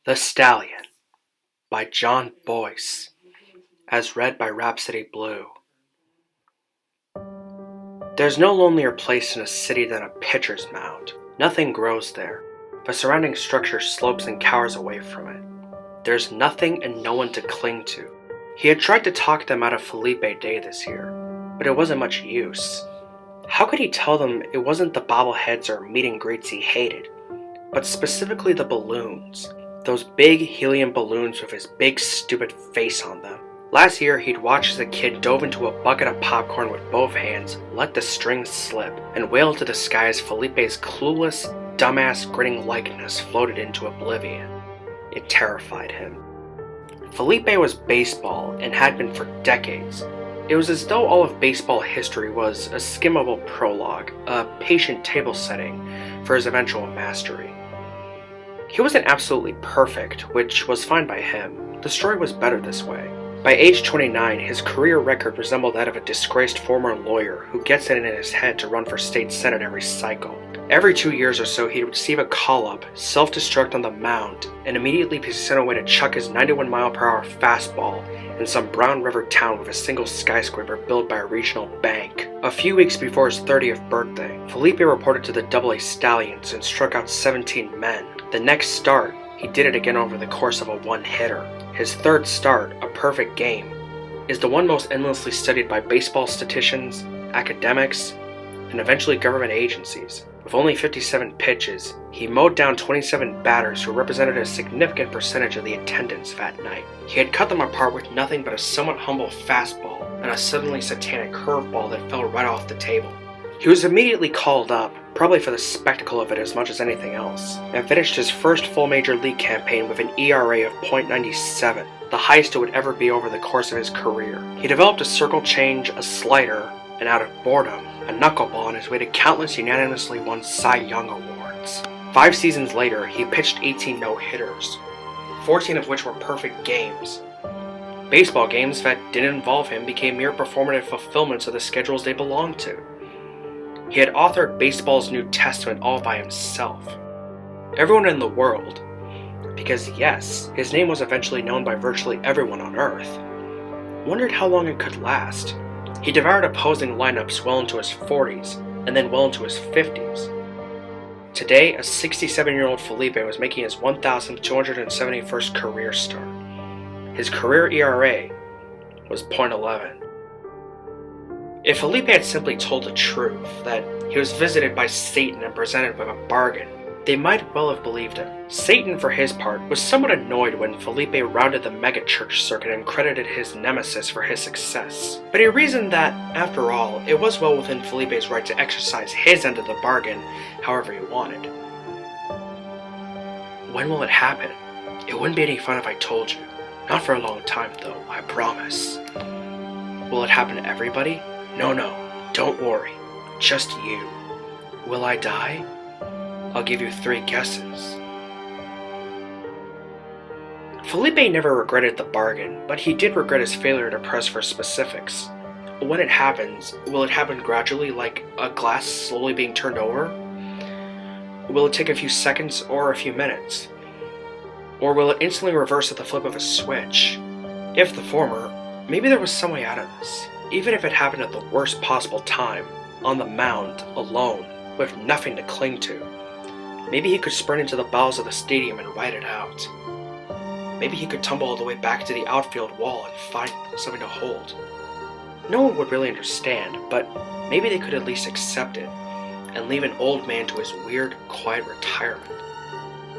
The Stallion by Jon Bois, as read by Rhapsody Blue. There's no lonelier place in a city than a pitcher's mound. Nothing grows there. The surrounding structure slopes and cowers away from it. There's nothing and no one to cling to. He had tried to talk them out of Felipe Day this year, but it wasn't much use. How could he tell them it wasn't the bobbleheads or meet and greets he hated, but specifically the balloons? Those big helium balloons with his big stupid face on them. Last year, he'd watched as a kid dove into a bucket of popcorn with both hands, let the strings slip, and wailed to the sky as Felipe's clueless, dumbass grinning likeness floated into oblivion. It terrified him. Felipe was baseball and had been for decades. It was as though all of baseball history was a skimmable prologue, a patient table setting for his eventual mastery. He wasn't absolutely perfect, which was fine by him. The story was better this way. By age 29, his career record resembled that of a disgraced former lawyer who gets it in his head to run for state senate every cycle. Every 2 years or so, he'd receive a call-up, self-destruct on the mound, and immediately be sent away to chuck his 91-mile-per-hour fastball in some brown river town with a single skyscraper built by a regional bank. A few weeks before his 30th birthday, Felipe reported to the AA Stallions and struck out 17 men. The next start, he did it again over the course of a one-hitter. His third start, a perfect game, is the one most endlessly studied by baseball statisticians, academics, and eventually government agencies. With only 57 pitches, he mowed down 27 batters who represented a significant percentage of the attendance that night. He had cut them apart with nothing but a somewhat humble fastball and a suddenly satanic curveball that fell right off the table. He was immediately called up, probably for the spectacle of it as much as anything else, and finished his first full major league campaign with an ERA of .97, the highest it would ever be over the course of his career. He developed a circle change, a slider, and out of boredom, a knuckleball on his way to countless unanimously won Cy Young awards. 5 seasons later, he pitched 18 no-hitters, 14 of which were perfect games. Baseball games that didn't involve him became mere performative fulfillments of the schedules they belonged to. He had authored baseball's New Testament all by himself. Everyone in the world, because yes, his name was eventually known by virtually everyone on Earth, wondered how long it could last. He devoured opposing lineups well into his 40s, and then well into his 50s. Today, a 67-year-old Felipe was making his 1,271st career start. His career ERA was .11. If Felipe had simply told the truth, that he was visited by Satan and presented with a bargain, they might well have believed him. Satan, for his part, was somewhat annoyed when Felipe rounded the megachurch circuit and credited his nemesis for his success. But he reasoned that, after all, it was well within Felipe's right to exercise his end of the bargain however he wanted. When will it happen? It wouldn't be any fun if I told you. Not for a long time, though, I promise. Will it happen to everybody? No, don't worry. Just you. Will I die? I'll give you 3 guesses. Felipe never regretted the bargain, but he did regret his failure to press for specifics. When it happens, will it happen gradually, like a glass slowly being turned over? Will it take a few seconds or a few minutes? Or will it instantly reverse at the flip of a switch? If the former, maybe there was some way out of this. Even if it happened at the worst possible time, on the mound, alone, with nothing to cling to. Maybe he could sprint into the bowels of the stadium and ride it out. Maybe he could tumble all the way back to the outfield wall and find something to hold. No one would really understand, but maybe they could at least accept it and leave an old man to his weird, quiet retirement.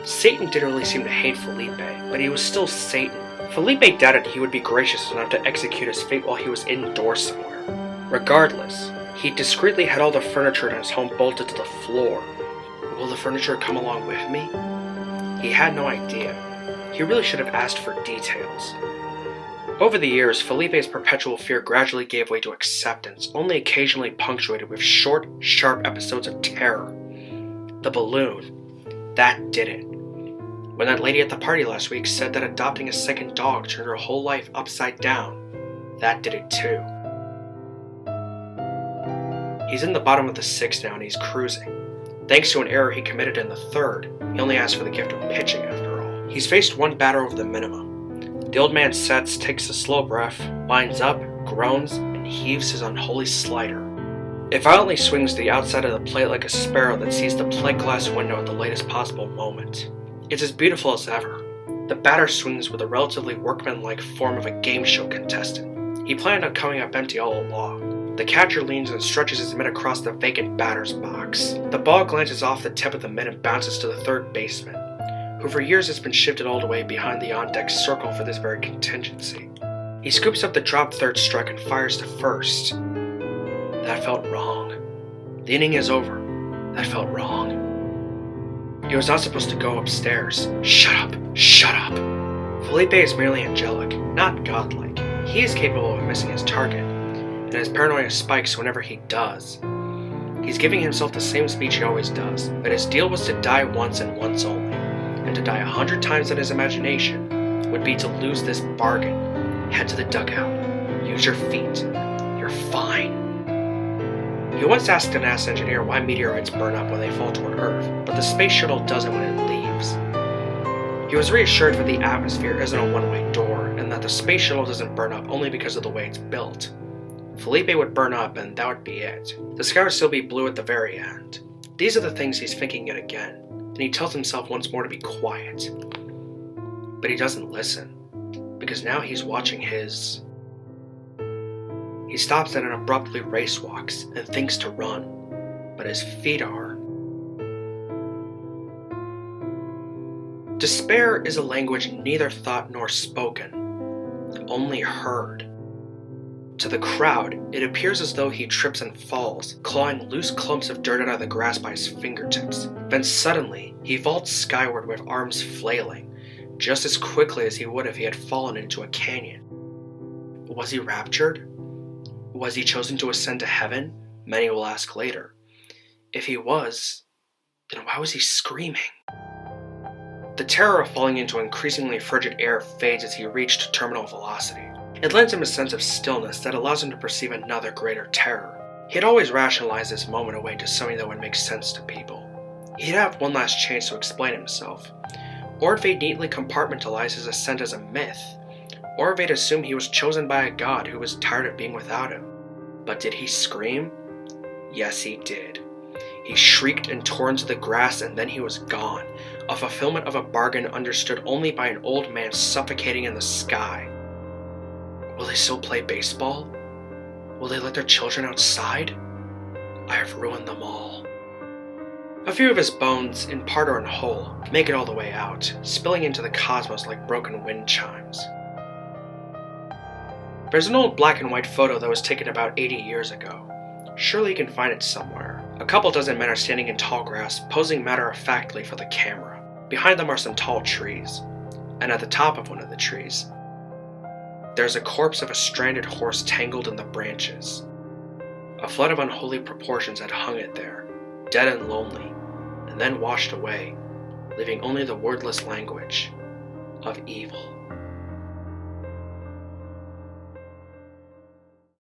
Satan didn't really seem to hate Felipe, but he was still Satan. Felipe doubted he would be gracious enough to execute his fate while he was indoors somewhere. Regardless, he discreetly had all the furniture in his home bolted to the floor. Will the furniture come along with me? He had no idea. He really should have asked for details. Over the years, Felipe's perpetual fear gradually gave way to acceptance, only occasionally punctuated with short, sharp episodes of terror. The balloon. That did it. When that lady at the party last week said that adopting a second dog turned her whole life upside down, that did it too. He's in the bottom of the 6th now and he's cruising. Thanks to an error he committed in the 3rd, he only asked for the gift of pitching after all. He's faced one batter over the minimum. The old man sets, takes a slow breath, winds up, groans, and heaves his unholy slider. It violently swings to the outside of the plate like a sparrow that sees the plate glass window at the latest possible moment. It's as beautiful as ever. The batter swings with a relatively workmanlike form of a game show contestant. He planned on coming up empty all along. The catcher leans and stretches his mitt across the vacant batter's box. The ball glances off the tip of the mitt and bounces to the third baseman, who for years has been shifted all the way behind the on-deck circle for this very contingency. He scoops up the dropped third strike and fires to first. That felt wrong. The inning is over. That felt wrong. He was not supposed to go upstairs. Shut up! Shut up! Felipe is merely angelic, not godlike. He is capable of missing his target, and his paranoia spikes whenever he does. He's giving himself the same speech he always does, that his deal was to die once and once only, and to die 100 times in his imagination would be to lose this bargain. Head to the dugout. Use your feet. You're fine. He once asked a NASA engineer why meteorites burn up when they fall toward Earth, but the space shuttle doesn't when it leaves. He was reassured that the atmosphere isn't a one-way door, and that the space shuttle doesn't burn up only because of the way it's built. Felipe would burn up, and that would be it. The sky would still be blue at the very end. These are the things he's thinking yet again, and he tells himself once more to be quiet. But he doesn't listen, because now he's watching his... He stops and abruptly race walks and thinks to run, but his feet are. Despair is a language neither thought nor spoken, only heard. To the crowd, it appears as though he trips and falls, clawing loose clumps of dirt out of the grass by his fingertips. Then suddenly, he vaults skyward with arms flailing, just as quickly as he would if he had fallen into a canyon. Was he raptured? Was he chosen to ascend to heaven? Many will ask later. If he was, then why was he screaming? The terror of falling into increasingly frigid air fades as he reached terminal velocity. It lends him a sense of stillness that allows him to perceive another greater terror. He had always rationalized this moment away to something that would make sense to people. He'd have one last chance to explain himself. Or if they'd neatly compartmentalize his ascent as a myth. Or if they'd assume he was chosen by a god who was tired of being without him. But did he scream? Yes, he did. He shrieked and tore into the grass, and then he was gone, a fulfillment of a bargain understood only by an old man suffocating in the sky. Will they still play baseball? Will they let their children outside? I have ruined them all. A few of his bones, in part or in whole, make it all the way out, spilling into the cosmos like broken wind chimes. There's an old black and white photo that was taken about 80 years ago. Surely you can find it somewhere. A couple dozen men are standing in tall grass, posing matter-of-factly for the camera. Behind them are some tall trees, and at the top of one of the trees, there's a corpse of a stranded horse tangled in the branches. A flood of unholy proportions had hung it there, dead and lonely, and then washed away, leaving only the wordless language of evil.